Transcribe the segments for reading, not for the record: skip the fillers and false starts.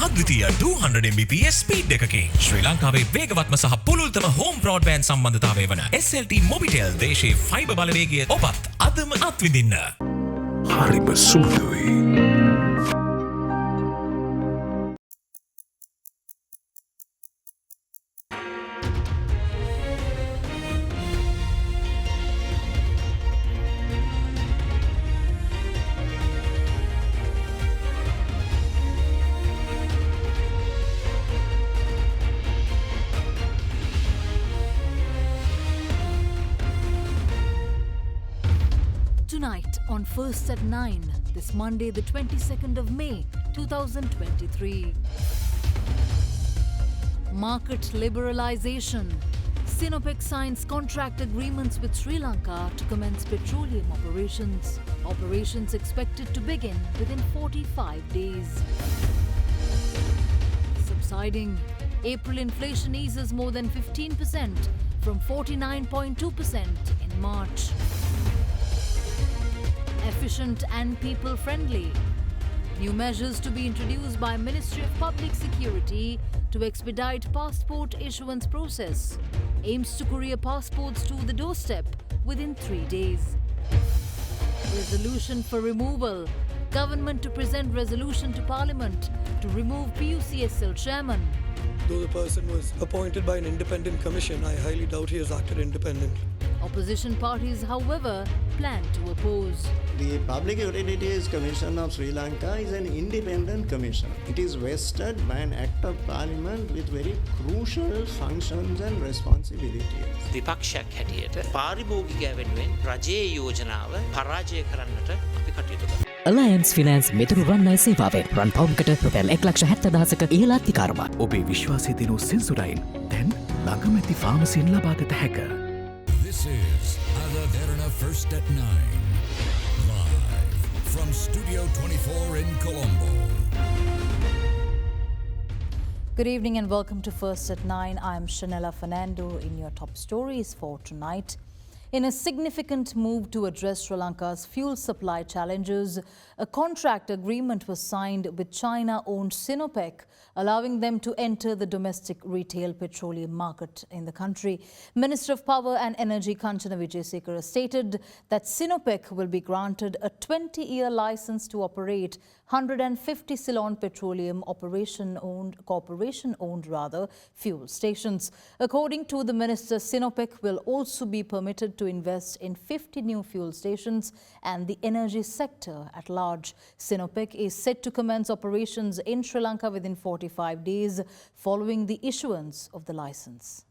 අද්විතීය 200 Mbps speed එකකින් ශ්‍රී ලංකාවේ වේගවත්ම සහ පුළුල්තම හෝම් බ්‍රෝඩ්බෑන්ඩ් සම්බන්ධතාවය වන SLT මොබිටෙල් දේශීය ෆයිබර් බලවේගය ඔබත් අදම අත්විඳින්න. හරිම සුදුයි. Tonight on First at 9, this Monday the 22nd of May 2023. Market liberalisation. Sinopec signs contract agreements with Sri Lanka to commence petroleum operations. Operations expected to begin within 45 days. Subsiding. April inflation eases more than 15% from 49.2% in March. Efficient and people-friendly. New measures to be introduced by Ministry of Public Security to expedite passport issuance process. Aims to courier passports to the doorstep within 3 days. Resolution for removal. Government to present resolution to Parliament to remove PUCSL chairman. Though the person was appointed by an independent commission, I highly doubt he has acted independently. Opposition parties, however, plan to oppose. The Public Utilities Commission of Sri Lanka is an independent commission. It is vested by an Act of Parliament with very crucial functions and responsibilities. විපක්ෂයක් හැටියට පාරිභෝගිකය වෙනුවෙන් රජයේ යෝජනාව පරාජය කරන්නට අපි කටයුතු කරනවා. Alliance Finance මෙතුරු රන්නයි සේවාවෙන් රන් පවුම්කට රුපියල් 1,70,000ක ඉහළ අධිකාරමක්. ඔබේ විශ්වාසය දිනු සෙන්සුරයින් දැන් ළඟම ඇති ෆාමසියෙන් ලබාගත හැක. This is AdaDerana First at 9. Live from Studio 24 in Colombo. Good evening and welcome to First at 9. I'm Shanella Fernando in your top stories for tonight. In a significant move to address Sri Lanka's fuel supply challenges, a contract agreement was signed with China-owned Sinopec, allowing them to enter the domestic retail petroleum market in the country. Minister of Power and Energy Kanchana Wijesekara stated that Sinopec will be granted a 20-year license to operate 150 Ceylon Petroleum corporation-owned fuel stations. According to the minister, Sinopec will also be permitted to invest in 50 new fuel stations and the energy sector at large. Sinopec is set to commence operations in Sri Lanka within 45 days following the issuance of the license.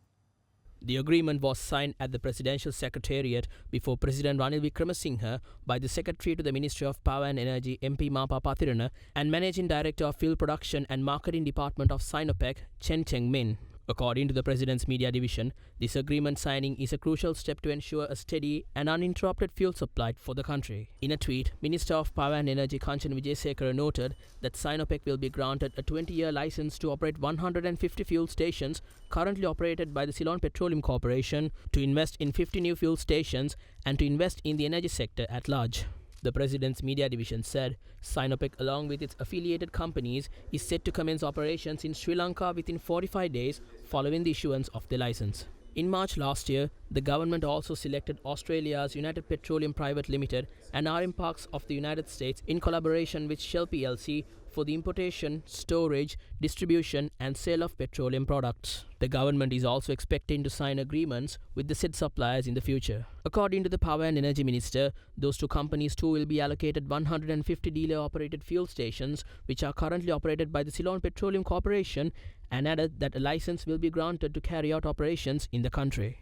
The agreement was signed at the Presidential Secretariat before President Ranil Wickremesinghe by the Secretary to the Ministry of Power and Energy MP Mapa Pathirana and Managing Director of Fuel Production and Marketing Department of Sinopec, Chen Cheng-min. According to the President's Media Division, this agreement signing is a crucial step to ensure a steady and uninterrupted fuel supply for the country. In a tweet, Minister of Power and Energy Kanchana Wijesekara noted that Sinopec will be granted a 20-year license to operate 150 fuel stations currently operated by the Ceylon Petroleum Corporation, to invest in 50 new fuel stations and to invest in the energy sector at large. The President's Media Division said Sinopec, along with its affiliated companies, is set to commence operations in Sri Lanka within 45 days following the issuance of the license. In March last year, the government also selected Australia's United Petroleum Private Limited and RM Parks of the United States in collaboration with Shell plc for the importation, storage, distribution and sale of petroleum products. The government is also expecting to sign agreements with the said suppliers in the future. According to the Power and Energy Minister, those two companies too will be allocated 150 dealer-operated fuel stations which are currently operated by the Ceylon Petroleum Corporation, and added that a license will be granted to carry out operations in the country.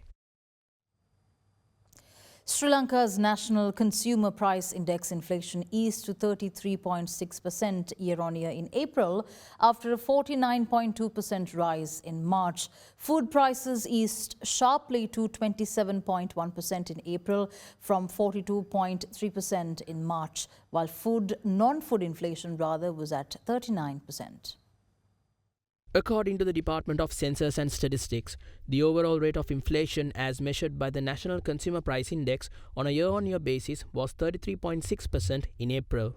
Sri Lanka's National Consumer Price Index inflation eased to 33.6% year-on-year in April after a 49.2% rise in March. Food prices eased sharply to 27.1% in April from 42.3% in March, while non-food inflation was at 39%. According to the Department of Census and Statistics, the overall rate of inflation as measured by the National Consumer Price Index on a year-on-year basis was 33.6% in April.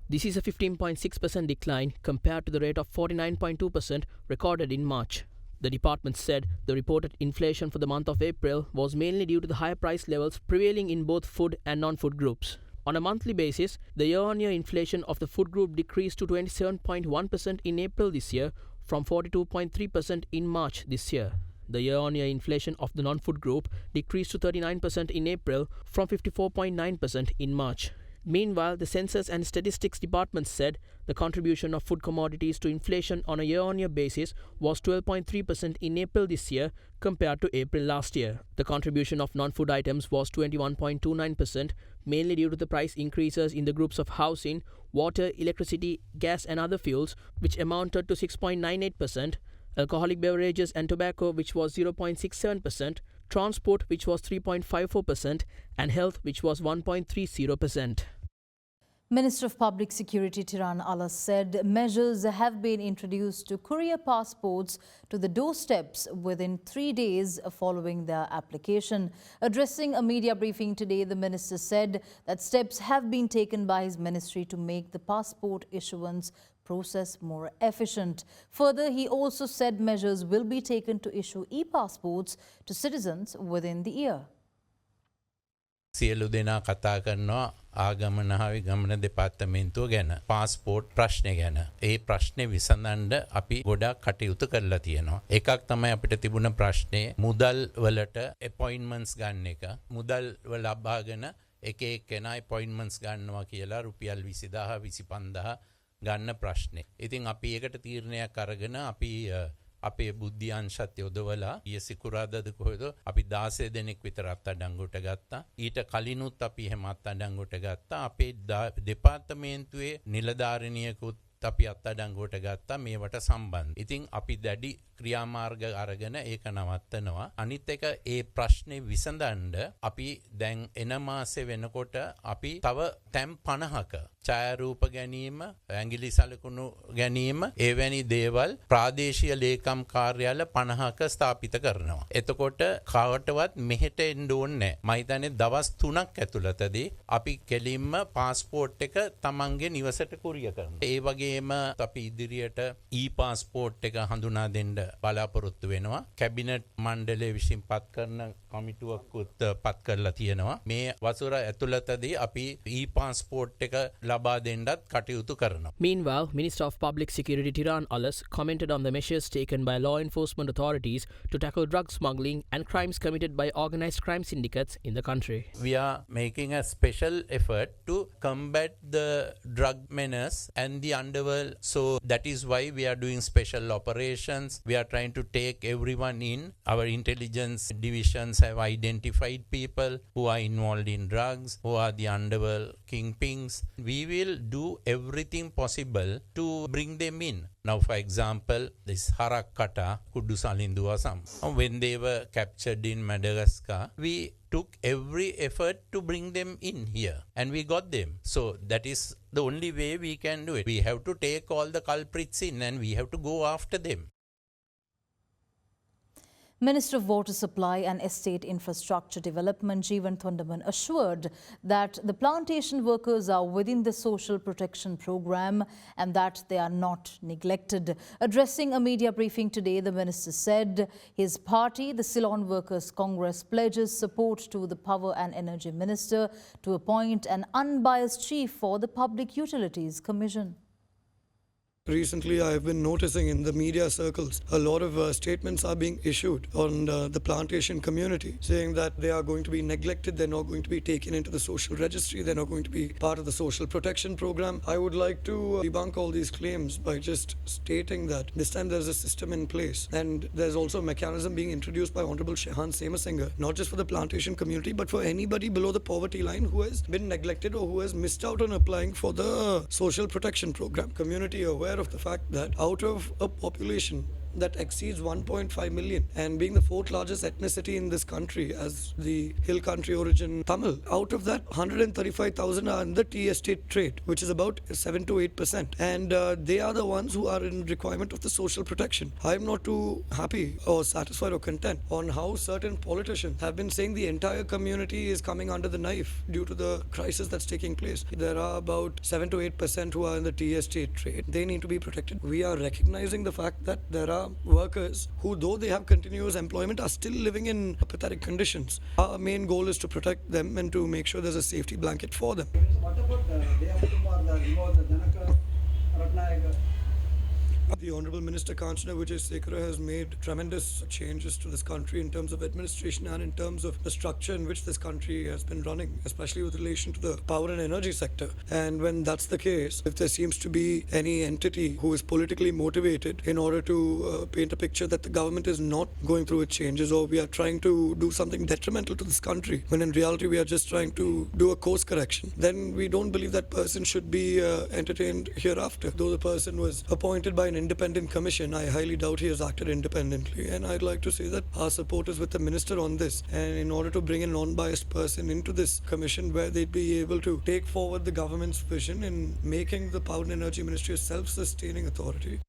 This is a 15.6% decline compared to the rate of 49.2% recorded in March. The department said the reported inflation for the month of April was mainly due to the higher price levels prevailing in both food and non-food groups. On a monthly basis, the year-on-year inflation of the food group decreased to 27.1% in April this year from 42.3% in March this year. The year-on-year inflation of the non-food group decreased to 39% in April from 54.9% in March. Meanwhile, the Census and Statistics Department said the contribution of food commodities to inflation on a year-on-year basis was 12.3% in April this year compared to April last year. The contribution of non-food items was 21.29%, mainly due to the price increases in the groups of housing, water, electricity, gas and other fuels, which amounted to 6.98%, alcoholic beverages and tobacco, which was 0.67%, transport, which was 3.54%, and health, which was 1.30%. Minister of Public Security Derana English said measures have been introduced to courier passports to the doorsteps within 3 days following their application. Addressing a media briefing today, the minister said that steps have been taken by his ministry to make the passport issuance process more efficient. Further, he also said measures will be taken to issue e-passports to citizens within the year. සියලු දෙනා කතා කරනවා ආගමන හා ගමන දෙපාර්තමේන්තුව ගැන passport ප්‍රශ්නේ ගැන. ඒ ප්‍රශ්නේ විසඳන්න අපි ගොඩක් කටයුතු කරලා තියෙනවා. එකක් තමයි අපිට තිබුණ ප්‍රශ්නේ මුදල් වලට අපොයින්ට්මන්ට්ස් ගන්න එක. මුදල් වල ලබාගෙන එක එක්කෙනා අපොයින්ට්මන්ට්ස් ගන්නවා කියලා රුපියල් 20000 25000 ගන්න ප්‍රශ්නේ. ඉතින් අපි ඒකට තීරණයක් අරගෙන අපි අපේ බුද්ධියංශත් යොදවලා ඊයේ සිකුරාදාද කොහෙද අපි 16 දෙනෙක් විතර අත්අඩංගුවට ගත්තා. ඊට කලිනුත් අපි එහෙම අත්අඩංගුවට ගත්තා. අපේ දෙපාර්තමේන්තුවේ නිලධාරිනියකුත් අපි අත්අඩංගුවට ගත්තා මේවට සම්බන්ධ. ඉතින් අපි දැඩි ක්‍රියාමාර්ග අරගෙන ඒක නවත්තනවා. අනිත් එක ඒ ප්‍රශ්නේ විසඳන්න අපි දැන් එන මාසේ වෙනකොට අපි තව තැම් 50ක ඡායාරූප ගැනීම, ඇඟිලි සලකුණු ගැනීම, එවැනි දේවල් ප්‍රාදේශීය ලේකම් කාර්යාල 50ක ස්ථාපිත කරනවා. එතකොට කාටවත් මෙහෙට එන්න ඕනේ නැහැ. මම හිතන්නේ දවස් 3ක් ඇතුළතදී අපි කෙලින්ම පාස්පෝර්ට් එක තමන්ගේ නිවසට කුරිය කරනවා. ඒ වගේම අපි ඉදිරියට e-passport එක හඳුනා දෙන්න බලාපොරොත්තු වෙනවා. කැබිනට් මණ්ඩලය විසින් පත් කරන කමිටුවකුත් පත් කරලා තියෙනවා. මේ වසර ඇතුළතදී අපි e-passport එක ලබා දෙන්නත් කටයුතු කරනවා. Meanwhile, Minister of Public Security Derana English commented on the measures taken by law enforcement authorities to tackle drug smuggling and crimes committed by organized crime syndicates in the country. We are making a special effort to combat the drug menace and the underworld. So that is why we are doing special operations. We are trying to take everyone in. Our intelligence divisions have identified people who are involved in drugs, who are the underworld kingpins. We will do everything possible to bring them in. Now, for example, this Harakata, Kuddu Salinduasam, when they were captured in Madagascar, we took every effort to bring them in here and we got them. So that is the only way we can do it. We have to take all the culprits in and we have to go after them. Minister of Water Supply and Estate Infrastructure Development Jeevan Thondaman assured that the plantation workers are within the social protection program and that they are not neglected. Addressing a media briefing today, the minister said his party, the Ceylon Workers Congress, pledges support to the Power and Energy Minister to appoint an unbiased chief for the Public Utilities Commission. Recently, I have been noticing in the media circles a lot of statements are being issued on the plantation community saying that they are going to be neglected, they're not going to be taken into the social registry, they're not going to be part of the social protection program. I would like to debunk all these claims by just stating that this time there's a system in place and there's also a mechanism being introduced by Honorable Shehan Semasinghe, not just for the plantation community but for anybody below the poverty line who has been neglected or who has missed out on applying for the social protection program. Community aware of the fact that out of a population that exceeds 1.5 million, and being the fourth largest ethnicity in this country as the hill country origin Tamil, out of that 135,000 are in the tea estate trade, which is about 7 to 8%, and they are the ones who are in requirement of the social protection. I am not too happy or satisfied or content on how certain politicians have been saying the entire community is coming under the knife due to the crisis that's taking place. There are about 7 to 8% who are in the tea estate trade. They need to be protected. We are recognizing the fact that there are workers who, though they have continuous employment, are still living in pathetic conditions. Our main goal is to protect them and to make sure there's a safety blanket for them. What about The Honourable Minister Kanchana Vijay Sekhara has made tremendous changes to this country in terms of administration and in terms of the structure in which this country has been running, especially with relation to the power and energy sector. And when that's the case, if there seems to be any entity who is politically motivated in order to paint a picture that the government is not going through its changes or we are trying to do something detrimental to this country, when in reality we are just trying to do a course correction, then we don't believe that person should be entertained hereafter. Though the person was appointed by an independent commission, I highly doubt he has acted independently, and I'd like to say that our support is with the minister on this, and in order to bring a non-biased person into this commission where they'd be able to take forward the government's vision in making the Power and Energy Ministry a self-sustaining authority.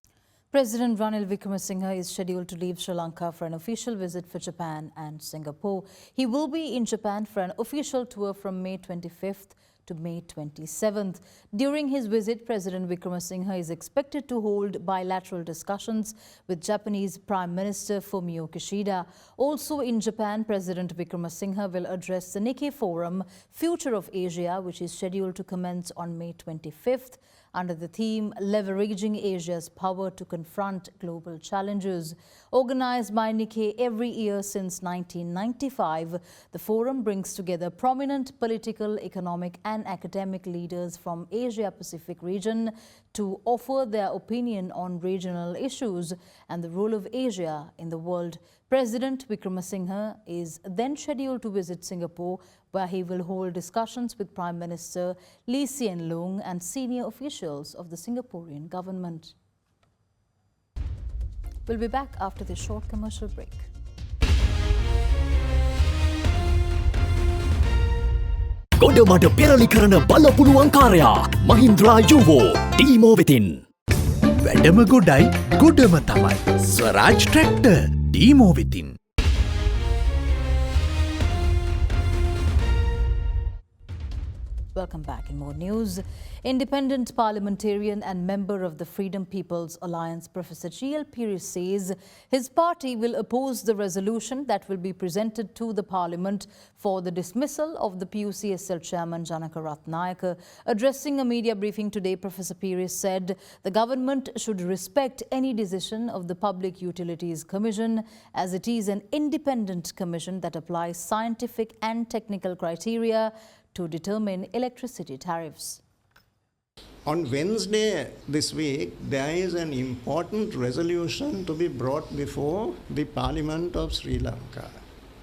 President Ranil Wickremesinghe is scheduled to leave Sri Lanka for an official visit for Japan and Singapore. He will be in Japan for an official tour from May 25th to May 27th. During his visit, President Wickremesinghe is expected to hold bilateral discussions with Japanese Prime Minister Fumio Kishida. Also in Japan, President Wickremesinghe will address the Nikkei Forum, Future of Asia, which is scheduled to commence on May 25th. Under the theme, Leveraging Asia's Power to Confront Global Challenges. Organized by Nikkei every year since 1995, the forum brings together prominent political, economic and academic leaders from Asia-Pacific region to offer their opinion on regional issues and the role of Asia in the world. President Wickremesinghe is then scheduled to visit Singapore, where he will hold discussions with Prime Minister Lee Hsien Loong and senior officials of the Singaporean government. We'll be back after this short commercial break. ගොඩමඩ පෙරලි කරන බලපුළුවන් කාරයා මහින්ද්‍රා යුවෝ ටීමෝ වෙතින්. වැඩම ගොඩයි ගොඩම තමයි. ස්වරාජ් tractor ටීමෝ වෙතින්. Welcome back. In more news, independent parliamentarian and member of the Freedom People's Alliance, Professor G.L. Piri says his party will oppose the resolution that will be presented to the Parliament for the dismissal of the PUCSL chairman Janaka Ratnayaka. Addressing a media briefing today, Professor Piri said the government should respect any decision of the Public Utilities Commission, as it is an independent commission that applies scientific and technical criteria to determine electricity tariffs. On Wednesday this week, there is an important resolution to be brought before the Parliament of Sri Lanka.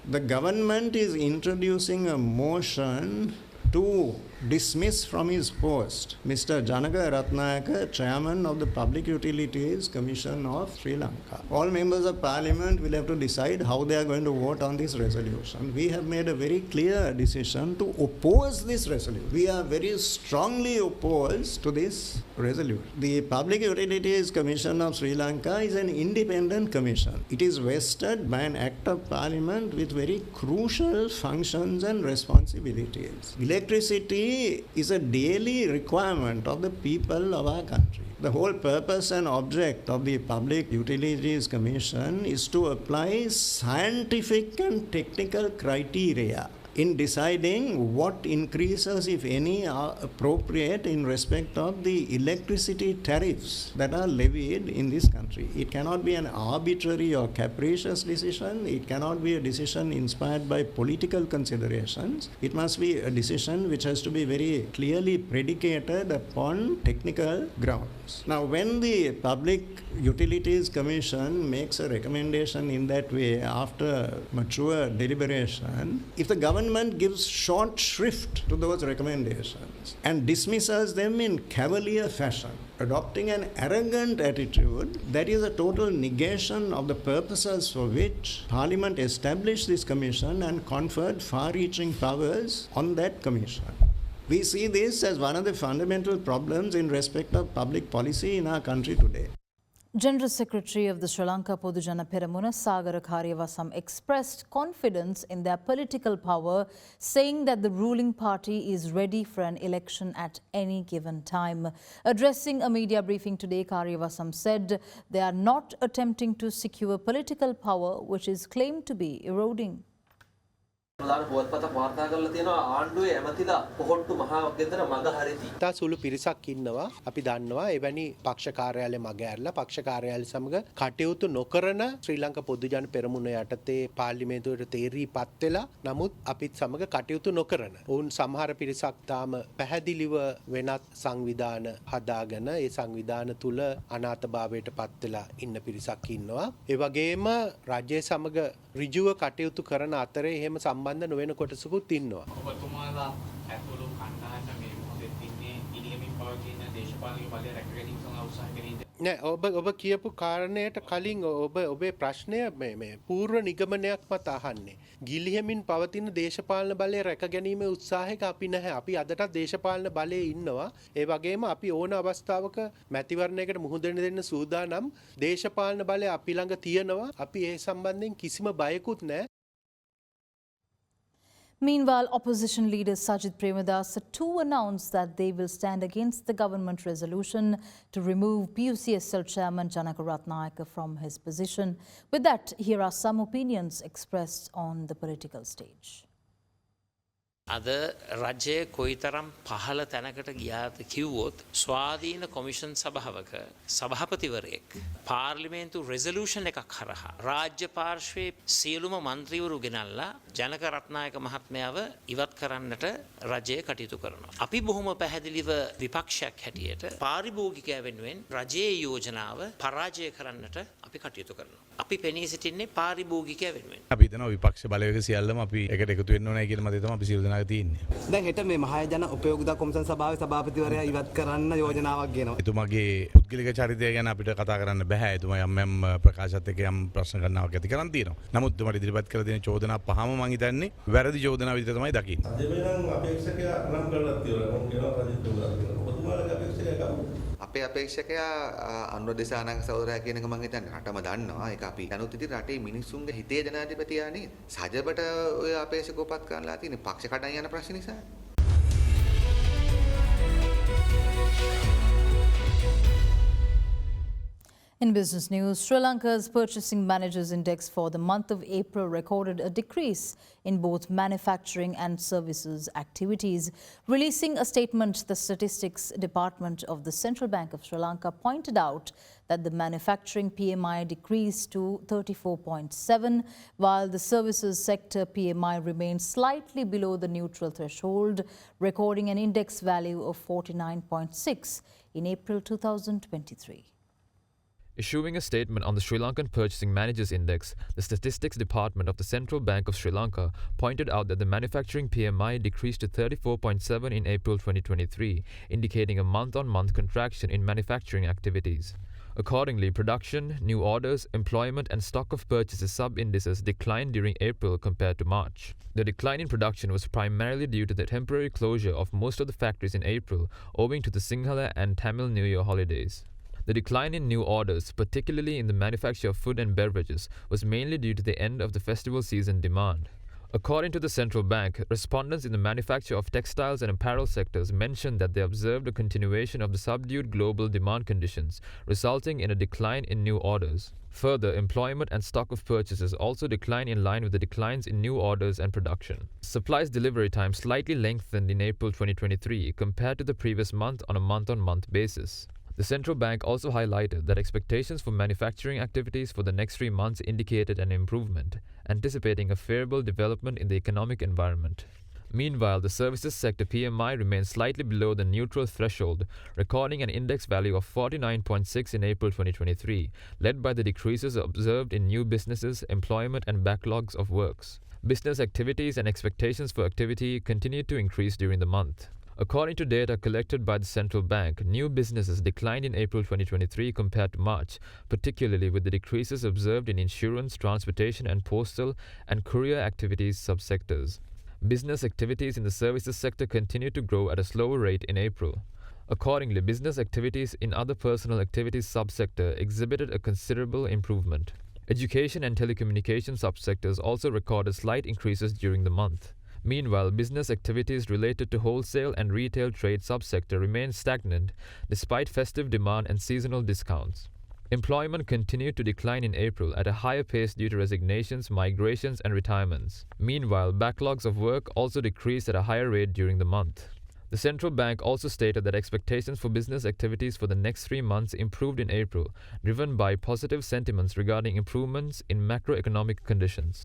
The government is introducing a motion to dismiss from his post Mr. Janaka Ratnayaka, Chairman of the Public Utilities Commission of Sri Lanka. All members of Parliament will have to decide how they are going to vote on this resolution. We have made a very clear decision to oppose this resolution. We are very strongly opposed to this resolution. The Public Utilities Commission of Sri Lanka is an independent commission. It is vested by an Act of Parliament with very crucial functions and responsibilities. Electricity is a daily requirement of the people of our country. The whole purpose and object of the Public Utilities Commission is to apply scientific and technical criteria in deciding what increases, if any, are appropriate in respect of the electricity tariffs that are levied in this country. It cannot be an arbitrary or capricious decision. It cannot be a decision inspired by political considerations. It must be a decision which has to be very clearly predicated upon technical grounds. Now, when the Public Utilities Commission makes a recommendation in that way after mature deliberation, if the government gives short shrift to those recommendations and dismisses them in cavalier fashion, adopting an arrogant attitude that is a total negation of the purposes for which Parliament established this commission and conferred far-reaching powers on that commission. We see this as one of the fundamental problems in respect of public policy in our country today. General Secretary of the Sri Lanka Podujana Peramuna, Sagara Karyavasam, expressed confidence in their political power, saying that the ruling party is ready for an election at any given time. Addressing a media briefing today, Karyavasam said they are not attempting to secure political power, which is claimed to be eroding. ප්‍රධාන පුවත්පතක් වාර්තා කරලා තියෙනවා ආණ්ඩුවේ ඇමතිලා පොහොට්ටු මහා ගෙදර මග හරිති. තා සුළු පිරිසක් ඉන්නවා අපි දන්නවා එවැනි පක්ෂ කාර්යාලය මග ඇරලා පක්ෂ කාර්යාලය සමග කටයුතු නොකරන ශ්‍රී ලංකා පොදුජන පෙරමුණ යටතේ පාර්ලිමේන්තුවට තේරීපත් වෙලා නමුත් අපිත් සමග කටයුතු නොකරන ඔවුන් සමහර පිරිසක් තාම පැහැදිලිව වෙනත් සංවිධාන හදාගෙන ඒ සංවිධාන තුල අනාථභාවයට පත් වෙලා ඉන්න පිරිසක් ඉන්නවා. ඒ වගේම රාජ්‍ය සමග ඍජුව කටයුතු කරන අතරේ එහෙම සම්බන්ධ නොවන කොටසකුත් ඉන්නවා. ඔබතුමාලා ඇතුළු කණ්ඩායම මේ මොහොතේ තින්නේ ඉනියමින් පවතින දේශපාලනික බලය රැකගැනීම සඳහා උත්සාහ කිරීමද? නෑ ඔබ කියපු කාරණයට කලින් ඔබේ ප්‍රශ්නය මේ පූර්ව නිගමනයක් මත අහන්නේ. ගිලිහෙමින් පවතින දේශපාලන බලය රැකගැනීමේ උත්සාහයක අපි නැහැ. අපි අදටත් දේශපාලන බලයේ ඉන්නවා. ඒ වගේම අපි ඕන අවස්ථාවක මැතිවරණයකට මුහුණ දෙන්න සූදානම්. දේශපාලන බලය අපි ළඟ තියෙනවා. අපි ඒ සම්බන්ධයෙන් කිසිම බයකුත් නැහැ. Meanwhile, opposition leader Sajid Premadasa too announced that they will stand against the government resolution to remove PUCSL chairman Janaka Ratnayaka from his position. With that, here are some opinions expressed on the political stage. අද රජය කොයිතරම් පහළ තැනකට ගියාද කිව්වොත් ස්වාධීන commission සභාවක සභාපතිවරයෙක් පාර්ලිමේන්තු resolution එකක් හරහා රාජ්‍ය පාර්ශ්වයේ සියලුම මන්ත්‍රීවරු ගෙනල්ලා ජනක රත්නායක මහත්මයාව ඉවත් කරන්නට රජය කටයුතු කරනවා. අපි බොහොම පැහැදිලිව විපක්ෂයක් හැටියට පාරිභෝගිකයා වෙනුවෙන් රජයේ යෝජනාව පරාජය කරන්නට අපි කටයුතු කරනවා. අපි පෙනී සිටින්නේ පාරිභෝගිකයා වෙනුවෙන්. අපි හිතනවා විපක්ෂ බලවේග සියල්ලම අපි එකට එකතු වෙන්න ඕනයි කියන මතය තමයි අපි සියලු දෙනාගේ තියෙන්නේ. දැන් හෙට මේ මහායාන උපයෝගිතා කොමිසම් සභාවේ සභාපතිවරයා ඉවත් කරන්න යෝජනාවක් ගෙනවා. එතුමාගේ පුද්ගලික චරිතය ගැන අපිට කතා කරන්න බෑ. එතුමා යම් ප්‍රකාශات එක්ක යම් ප්‍රශ්න ගණනාවක් ඇති කරන් තියෙනවා. නමුත් එතුමාට ඉදිරිපත් කරලා තියෙන චෝදනා පහම මම හිතන්නේ වැරදි චෝදනා විදිහට තමයි දකින්නේ. දෙවෙනිනම් අපේක්ෂකයා නම් කරලා තියෙනවා. මොකද කියනවා රජිත් ඔබතුමාලගේ අපේක්ෂකයා කවුද? අපේ අපේක්ෂකයා අනුර දිසානායක සහෝදරයා කියන එක මම හිතන්නේ රටම දන්නවා. ඒක අපි දැනුත් ඉතින් රටේ මිනිස්සුන්ගේ හිතේ ජනාධිපතියා නේද? සජබට ඔය අපේක්ෂකෝපත් කරලා තියෙන පක්ෂ කඩන් යන ප්‍රශ්න නිසා. In business news, Sri Lanka's Purchasing Managers Index for the month of April recorded a decrease in both manufacturing and services activities. Releasing a statement, the Statistics Department of the Central Bank of Sri Lanka pointed out that the manufacturing PMI decreased to 34.7, while the services sector PMI remained slightly below the neutral threshold, recording an index value of 49.6 in April 2023. Issuing a statement on the Sri Lankan Purchasing Managers Index, the Statistics Department of the Central Bank of Sri Lanka pointed out that the manufacturing PMI decreased to 34.7 in April 2023, indicating a month-on-month contraction in manufacturing activities. Accordingly, production, new orders, employment and stock of purchases sub-indices declined during April compared to March. The decline in production was primarily due to the temporary closure of most of the factories in April, owing to the Sinhala and Tamil New Year holidays. The decline in new orders, particularly in the manufacture of food and beverages, was mainly due to the end of the festival season demand. According to the central bank, respondents in the manufacture of textiles and apparel sectors mentioned that they observed a continuation of the subdued global demand conditions, resulting in a decline in new orders. Further, employment and stock of purchases also declined in line with the declines in new orders and production. Supplies delivery time slightly lengthened in April 2023 compared to the previous month on a month-on-month basis. The central bank also highlighted that expectations for manufacturing activities for the next 3 months indicated an improvement, anticipating a favorable development in the economic environment. Meanwhile, the services sector PMI remained slightly below the neutral threshold, recording an index value of 49.6 in April 2023, led by the decreases observed in new businesses, employment and backlogs of works. Business activities and expectations for activity continued to increase during the month. According to data collected by the central bank, new businesses declined in April 2023 compared to March, particularly with the decreases observed in insurance, transportation and postal and courier activities subsectors. Business activities in the services sector continued to grow at a slower rate in April. Accordingly, business activities in other personal activities subsector exhibited a considerable improvement. Education and telecommunication subsectors also recorded slight increases during the month. Meanwhile, business activities related to wholesale and retail trade subsector remained stagnant despite festive demand and seasonal discounts. Employment continued to decline in April at a higher pace due to resignations, migrations and retirements. Meanwhile, backlogs of work also decreased at a higher rate during the month. The central bank also stated that expectations for business activities for the next 3 months improved in April, driven by positive sentiments regarding improvements in macroeconomic conditions.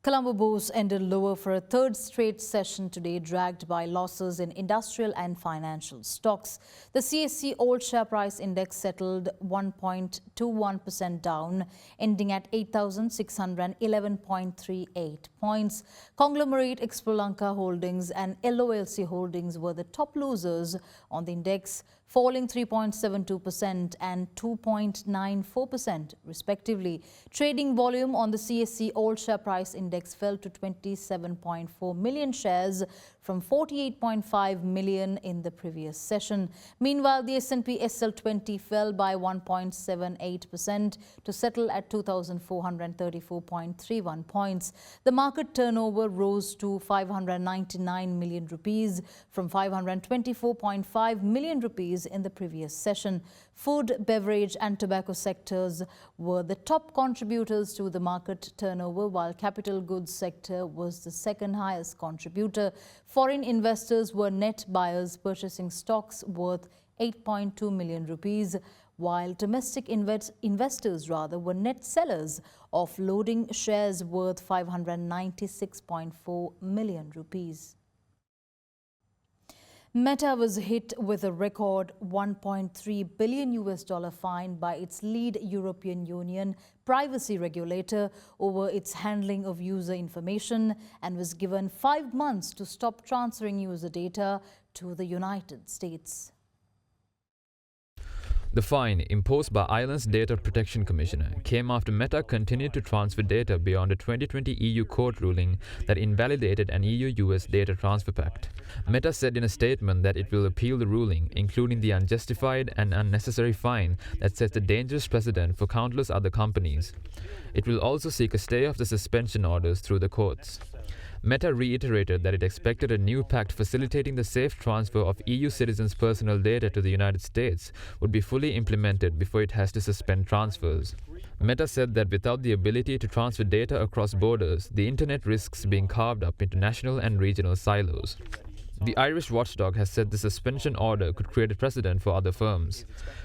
Colombo Bourse ended lower for a third straight session today, dragged by losses in industrial and financial stocks. The CSE All Share Price Index settled 1.21% down, ending at 8,611.38 points. Conglomerate Expo Lanka Holdings and LOLC Holdings were the top losers on the index, falling 3.72% and 2.94% respectively. Trading volume on the CSE All Share Price Index fell to 27.4 million shares from 48.5 million in the previous session. Meanwhile, the S&P SL20 fell by 1.78% to settle at 2,434.31 points. The market turnover rose to 599 million rupees from 524.5 million rupees in the previous session. Food, beverage and tobacco sectors were the top contributors to the market turnover, while capital goods sector was the second highest contributor. Foreign investors were net buyers, purchasing stocks worth 8.2 million rupees, while domestic investors were net sellers, offloading shares worth 596.4 million rupees. Meta was hit with a record $1.3 billion fine by its lead European Union privacy regulator over its handling of user information, and was given 5 months to stop transferring user data to the United States. The fine, imposed by Ireland's Data Protection Commissioner, came after Meta continued to transfer data beyond a 2020 EU court ruling that invalidated an EU-US data transfer pact. Meta said in a statement that it will appeal the ruling, including the unjustified and unnecessary fine that sets a dangerous precedent for countless other companies. It will also seek a stay of the suspension orders through the courts. Meta reiterated that it expected a new pact facilitating the safe transfer of EU citizens' personal data to the United States would be fully implemented before it has to suspend transfers. Meta said that without the ability to transfer data across borders, the internet risks being carved up into national and regional silos. The Irish watchdog has said the suspension order could create a precedent for other firms.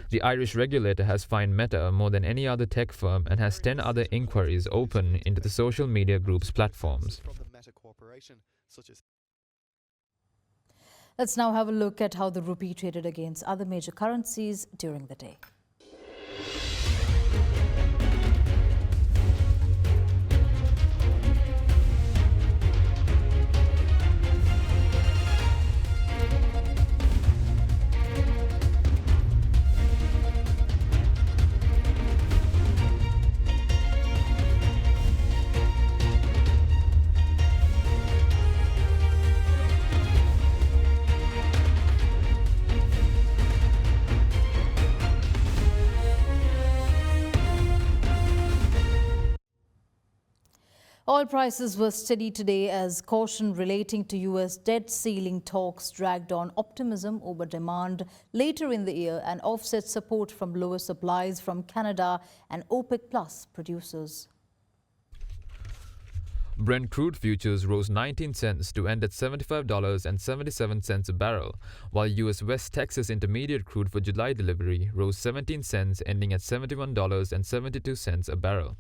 The Irish regulator has fined Meta more than any other tech firm and has 10 other inquiries open into the social media group's platforms. Let's now have a look at how the rupee traded against other major currencies during the day. Oil prices were steady today as caution relating to US debt ceiling talks dragged on optimism over demand later in the year and offset support from lower supplies from Canada and OPEC Plus producers. Brent crude futures rose 19 cents to end at $75.77 a barrel, while US West Texas Intermediate crude for July delivery rose 17 cents, ending at $71.72 a barrel.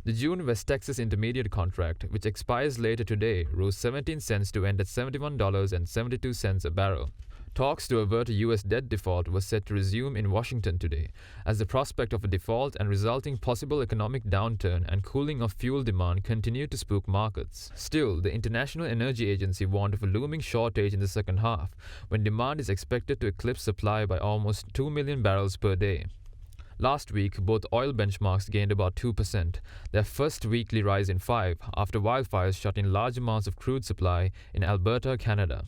The June West Texas Intermediate contract, which expires later today, rose 17 cents to end at $71.72 a barrel. Talks to avert a US debt default was set to resume in Washington today, as the prospect of a default and resulting possible economic downturn and cooling of fuel demand continued to spook markets. Still, the International Energy Agency warned of a looming shortage in the second half, when demand is expected to eclipse supply by almost 2 million barrels per day. Last week, both oil benchmarks gained about 2%, their first weekly rise in 5 after wildfires shut in large amounts of crude supply in Alberta, Canada.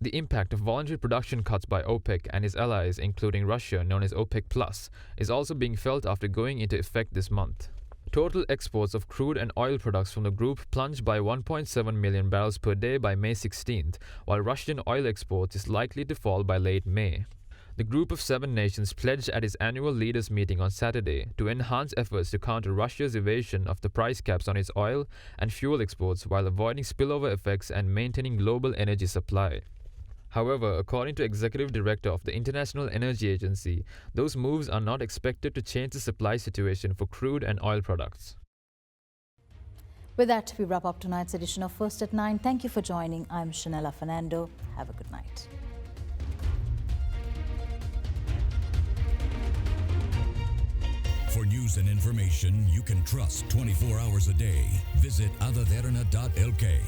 The impact of voluntary production cuts by OPEC and its allies, including Russia, known as OPEC+, is also being felt after going into effect this month. Total exports of crude and oil products from the group plunged by 1.7 million barrels per day by May 16th, while Russian oil exports is likely to fall by late May. The Group of 7 Nations pledged at its annual leaders' meeting on Saturday to enhance efforts to counter Russia's evasion of the price caps on its oil and fuel exports while avoiding spillover effects and maintaining global energy supply. However, according to Executive Director of the International Energy Agency, those moves are not expected to change the supply situation for crude and oil products. With that, we wrap up tonight's edition of First at 9. Thank you for joining. I'm Shanella Fernando. Have a good night. For news and information you can trust 24 hours a day, visit AdaDerana.lk.